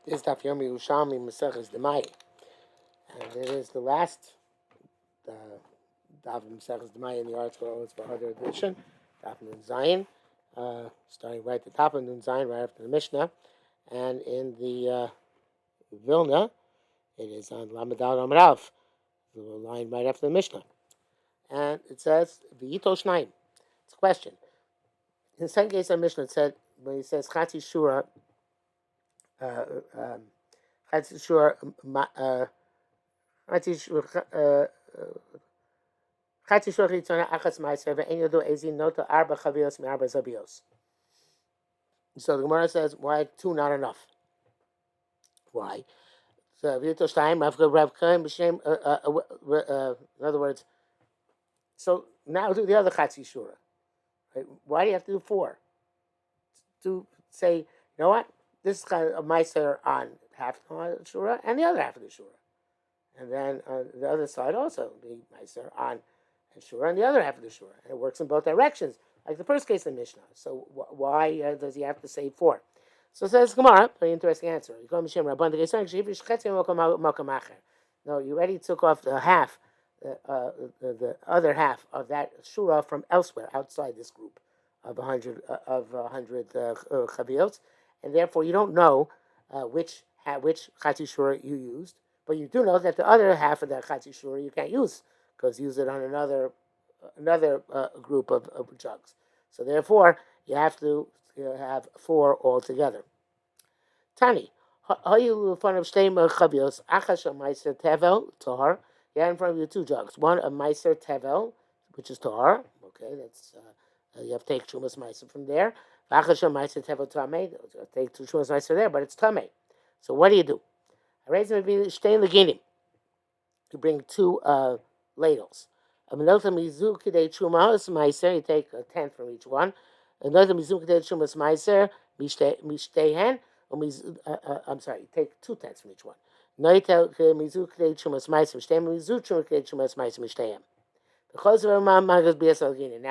This is Daf Yerushalmi Demai, and it is the last Daf Demai in the article. It's for other edition, Daf Nun Zayin, starting right at the top of Nun Zayin, right after the Mishnah, and in the Vilna, it is on Lamadal Amarav, the line right after the Mishnah, and it says V'yito Shnaim. It's a question. In the second case of Mishnah, it said when he says Chatzi Shura. Chatzi Shura. So the Gemara says, why two not enough? Why? So in other words, so now do the other Chatzi Shura. Right? Why do you have to do four? To say, you know what? This is kind of a Meiser on half of the Shura and the other half of the Shura. And then the other side also, the Meiser on Shura and the other half of the Shura. And it works in both directions, like the first case of Mishnah. So why does he have to say four? So says Gemara, very interesting answer. No, you already took off the half, the other half of that Shura from elsewhere, outside this group of 100 chavios, and therefore you don't know which Chatzi Shura you used. But you do know that the other half of that Chatzi Shura you can't use, because you use it on another group of jugs. So therefore, you have to have four altogether. Tani, you had in front of you two jugs. One a Meiser Tevel, which is Tahar. Okay, that's you have to take Chumas Meiser from there. Meiser Tevel Tameh, take two Chumas Meiser there, but it's Tameh. So what do? I raise them to stay in the guinea. You bring two ladles. You take a tenth from each one. Another Mizu Kidei Chumas Meiser, Mishtehen. I'm sorry, you take 2/10 from each one. Now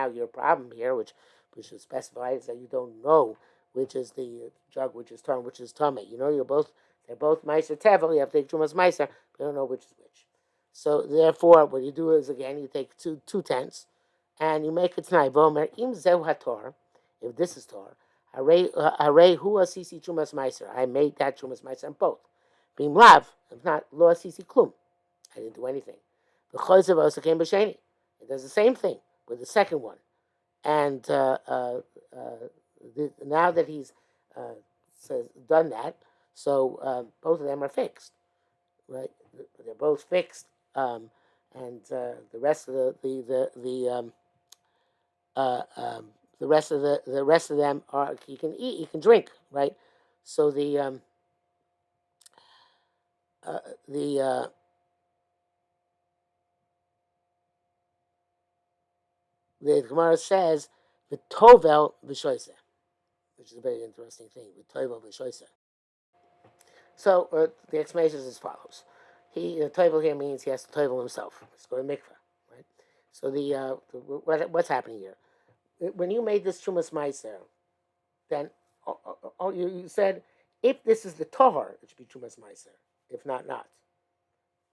your problem here, which is specified, is that you don't know which is the jug, which is Tom, which is Tomei. You know, they're both Meiser Tevel. You have to take Chumas Meiser, but you don't know which is which. So therefore, what you do is again you take 2/10, and you make it tonight. Im Zeu Hator, if this is Torah. Hare hu asisi chumas meiser. I made that chumas meiser on both. Being lav, if not lo asisi klum. I didn't do anything. Because of also came b'sheni. It does the same thing with the second one. And now that he's done that, so both of them are fixed, right? They're both fixed, and the rest of the rest of them are you can eat, you can drink, right? So the Gemara says the tovel v'shoiseh, which is a very interesting thing. The tovel v'shoiseh. So the explanation is as follows: tovel here means he has to tovel himself. Let's go to mikveh, right? So what's happening here? When you made this Chumas Meiser, then you said, if this is the Tahar, it should be Chumas Meiser. If not.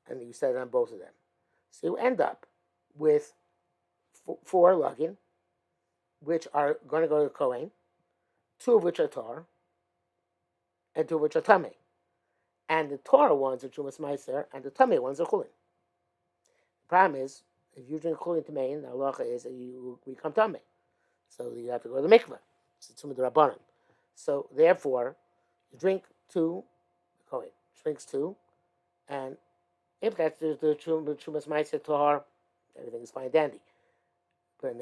And you said it on both of them. So you end up with four lugin, which are going to go to Kohen, two of which are Tahar, and two of which are Tameh. And the Tahar ones are Chumas Meiser, and the Tameh ones are Chulin. The problem is, if you drink Chulin Tameh, the halacha is that you become Tameh. So you have to go to the mikveh. It's Tzumah D'Rabbanan. So therefore, you drink two, the Kohen drinks two, and if that's the Chumas Meiser Tahar, everything is fine dandy. But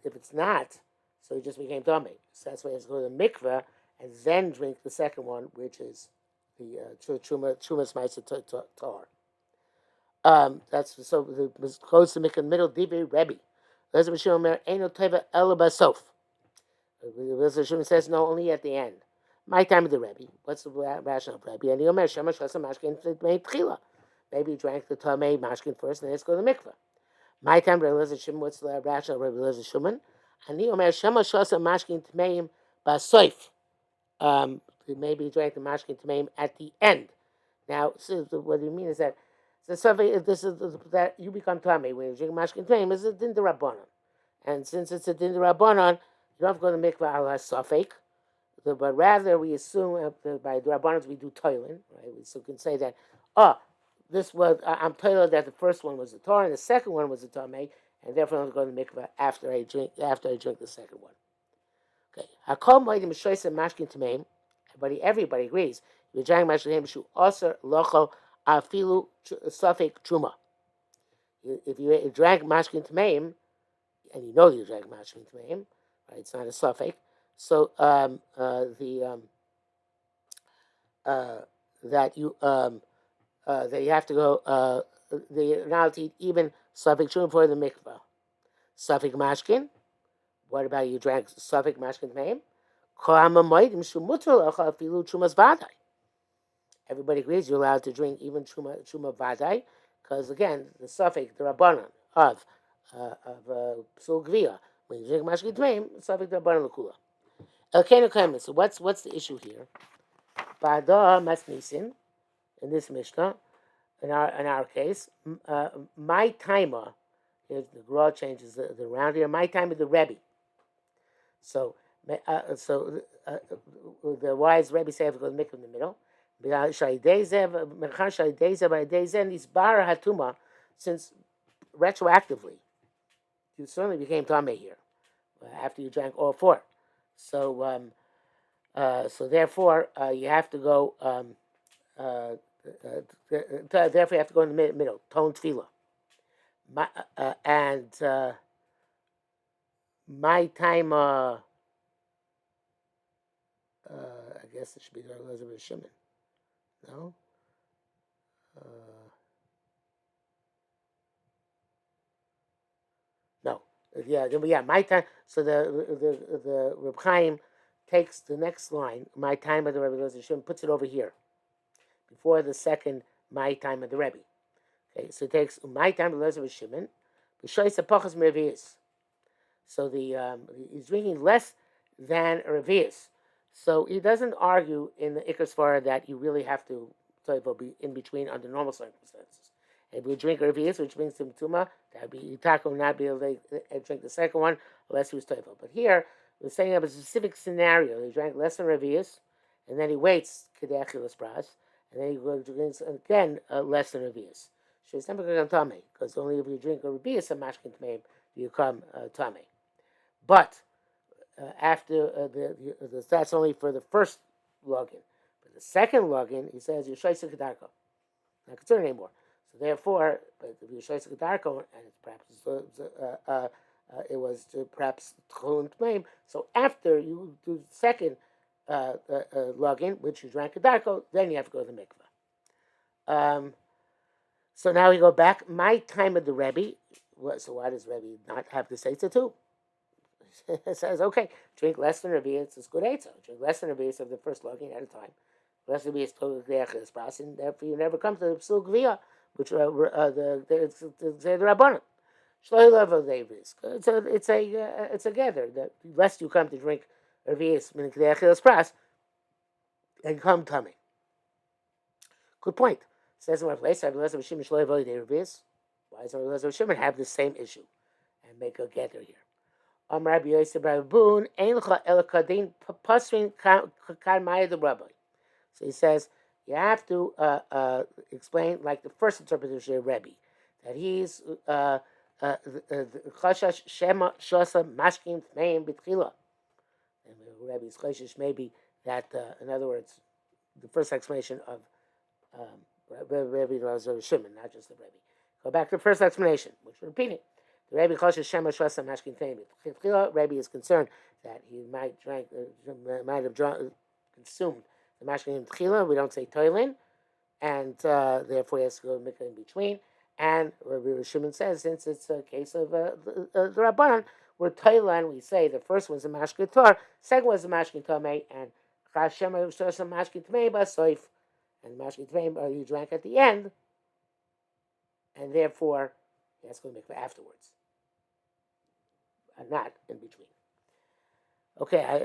if it's not, so he just became Tameh. So that's why he has to go to the mikveh and then drink the second one, which is the Chumas Meiser Tahar. That's so the goes to make a middle Divrei Rebbe. Lezer B'Shimon Omer Eino Teva Ela Basof. Lezer B'Shimon says no, only at the end. My time of the Rebbe. What's the rationale of Rebbe? And he Omer Shema Shasa Mashkin Tmei Tchila. Maybe he drank the Tamei Mashkin first, and then let's go to the mikveh. My time of Lezer Shimon. What's the rationale of Rebbe Lezer Shimon? And he Omer Shema Shasa Mashkin Tmeim Basoif. Maybe he drank the mashkin tmeim at the end. Now, so what you mean is that the suffix, this is that you become tummy when you drink mashkin tmeim is a din rabbanon, and since it's a din rabbanon, you don't have to go to the mikvah al suffix. But rather we assume by the rabbanans we do toiling, right? We still can say that, oh, this was I'm toiling that the first one was the Torah and the second one was the Tameh, and therefore I'm going to mikvah after I drink the second one. Okay, Hakol Moedim Shoysa Mashkin Tameim, everybody agrees. You drank Mashkin Tameim Shu Oser Locho Afilu Safek Truma. If you drank Mashkin Tameim, and you know you drank Mashkin Tameim, right? It's not a Safek. So that you have to go the not to eat even Safek Truma for the mikvah. Safek Mashkin. What about you drank Safek Mashkin Tameim? Everybody agrees you're allowed to drink even Truma Vadai, because again, the suffix, the Rabbanon of Psul Gvia, when you drink Mashkin Tmeim, the suffix the Rabbanon Lakula. Elkeinu Kaimen. So what's the issue here? Ba'ada Masnisin, in this Mishnah, in our case, my timer, here's the Gra changes the round here, my time is the Rebbe. So the wise Rebbe say I have to go to the mikvah in the middle. Since retroactively, you certainly became Tameh here after you drank all four. So therefore you have to go. Therefore you have to go in the middle. Tone tefillah. And my time. I guess it should be Elizabeth Shimon. No. No. Yeah. My time. So the Reb Chaim takes the next line. My time of the Rebbe Elizabeth Shimon, puts it over here before the second my time of the Rebbe. Okay. So it takes my time of Elizabeth Shimon. B'shoysa pachas merevius. So he's drinking less than a revius. So he doesn't argue in the Iker Svara that you really have to be in between under normal circumstances. If you drink a revius, which brings him tuma, that would be Yitaka would not be able to drink the second one unless he was toivel. But here we're saying of a specific scenario. He drank less than revius, and then he waits kedechilas pras, and then he drinks again less than revius. So it's never going to come tame, because only if you drink a revius a mashkin tmeim do you come tame. But after that's only for the first login. But the second login, he says you're shaisa kedarko, not concerned anymore. So therefore, but if you're shaisa kedarko, and it's perhaps it was perhaps tchulin tmeim. So after you do the second login, which you drank kedarko, then you have to go to the mikvah. So now we go back. My time of the Rebbe. So why does Rebbe not have the seitza too? It says, okay, drink less than Revius, it's good eitzah. Drink less than Revius of the first logging at a time. Less than Revius told the Echidus, and therefore you never come to the Psul Gvia, which the Rabbanon. It's a gather. The less you come to drink Revius, meaning the Echidus Pras, and come tummy. Good point. It says in one place, why does Rabbi Shimon have the same issue? And make a gather here. Rabbi Yosef Rabun Eincha El Kadin Pasrin Kan Maya the Rabbi. So he says you have to explain like the first interpretation of Rebbe, that he's Chashash Shema Shosa Mashkim Tmeim B'Tchila. And Rebbe's Chashash maybe that in other words the first explanation of Rebbe Elazar Shimon, not just the Rebbe. Go back to the first explanation, which we're repeating. The Rebbe Choshesh Shema Shvasa Mashkin Tmeim. Rebbe is concerned that he might have consumed the Mashkin Tchila. We don't say Toilin, and therefore he has to go make it in between. And Rabbi Shimon says, since it's a case of the Rabbanan, where Toilin, we say the first one's a Mashkin Tor, second one's a Mashkin Tomei, and Shema Shvasa Mashkin Tmeim Basoif, and Mashkin Tmeim you drank at the end, and therefore he has to go make it afterwards. Not in between. Okay,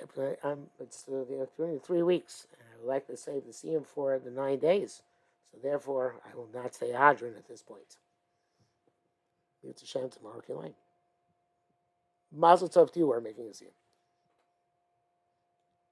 it's during the 3 weeks. And I would like to save the siyum for the 9 days. So therefore, I will not say hadron at this point. It's a shame tomorrow, Kilayim. Mazel tov to you are making a siyum.